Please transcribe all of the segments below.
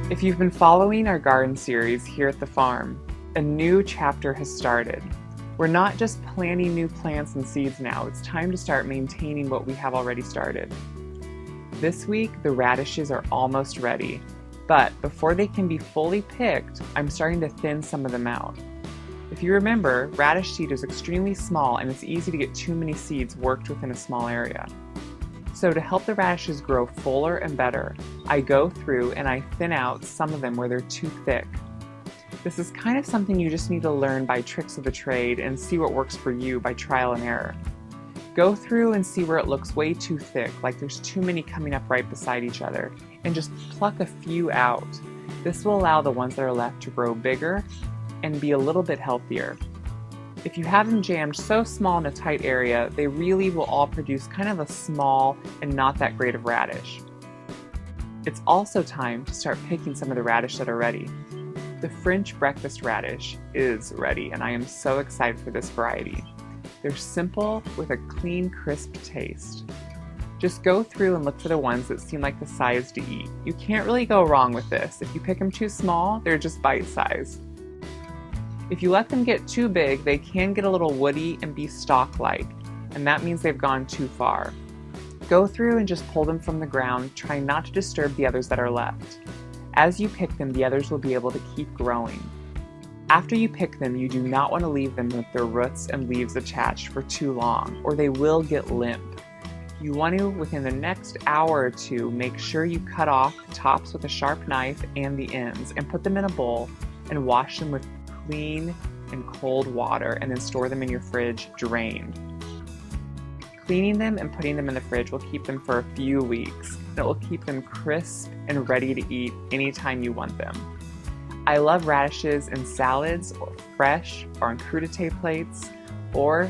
If you've been following our garden series here at the farm, a new chapter has started. We're not just planting new plants and seeds now, it's time to start maintaining what we have already started. This week, the radishes are almost ready, but before they can be fully picked, I'm starting to thin some of them out. If you remember, radish seed is extremely small and it's easy to get too many seeds worked within a small area. So to help the radishes grow fuller and better, I go through and I thin out some of them where they're too thick. This is kind of something you just need to learn by tricks of the trade and see what works for you by trial and error. Go through and see where it looks way too thick, like there's too many coming up right beside each other, and just pluck a few out. This will allow the ones that are left to grow bigger and be a little bit healthier. If you have them jammed so small in a tight area, they really will all produce kind of a small and not that great of radish. It's also time to start picking some of the radish that are ready. The French breakfast radish is ready, and I am so excited for this variety. They're simple with a clean, crisp taste. Just go through and look for the ones that seem like the size to eat. You can't really go wrong with this. If you pick them too small, they're just bite-sized. If you let them get too big, they can get a little woody and be stalk-like, and that means they've gone too far. Go through and just pull them from the ground, trying not to disturb the others that are left. As you pick them, the others will be able to keep growing. After you pick them, you do not want to leave them with their roots and leaves attached for too long, or they will get limp. You want to, within the next hour or two, make sure you cut off the tops with a sharp knife and the ends, and put them in a bowl and wash them with clean and cold water, and then store them in your fridge drained. Cleaning them and putting them in the fridge will keep them for a few weeks, and it will keep them crisp and ready to eat anytime you want them. I love radishes in salads, or fresh, or on crudité plates, or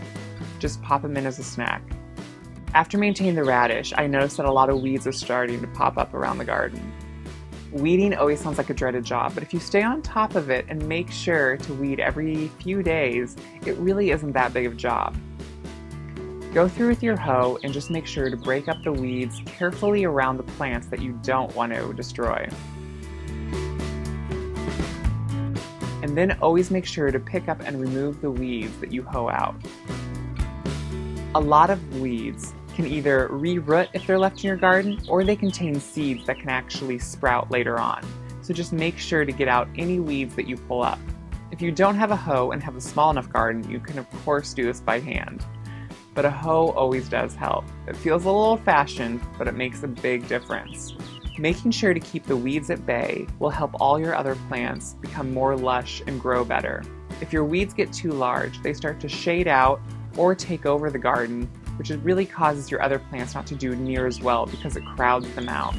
just pop them in as a snack. After maintaining the radish, I noticed that a lot of weeds are starting to pop up around the garden. Weeding always sounds like a dreaded job, but if you stay on top of it and make sure to weed every few days, it really isn't that big of a job. Go through with your hoe and just make sure to break up the weeds carefully around the plants that you don't want to destroy. And then always make sure to pick up and remove the weeds that you hoe out. A lot of weeds can either re-root if they're left in your garden, or they contain seeds that can actually sprout later on. So just make sure to get out any weeds that you pull up. If you don't have a hoe and have a small enough garden, you can of course do this by hand. But a hoe always does help. It feels a little old-fashioned, but it makes a big difference. Making sure to keep the weeds at bay will help all your other plants become more lush and grow better. If your weeds get too large, they start to shade out or take over the garden, which really causes your other plants not to do near as well because it crowds them out.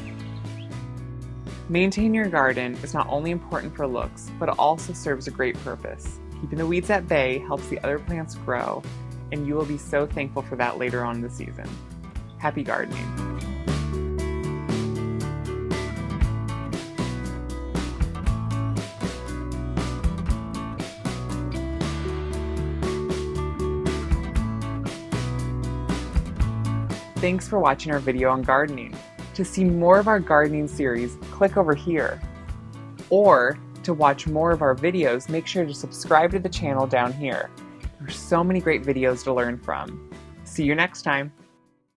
Maintaining your garden is not only important for looks, but it also serves a great purpose. Keeping the weeds at bay helps the other plants grow, and you will be so thankful for that later on in the season. Happy gardening! Thanks for watching our video on gardening. To see more of our gardening series, click over here. Or to watch more of our videos, make sure to subscribe to the channel down here. There's so many great videos to learn from. See you next time.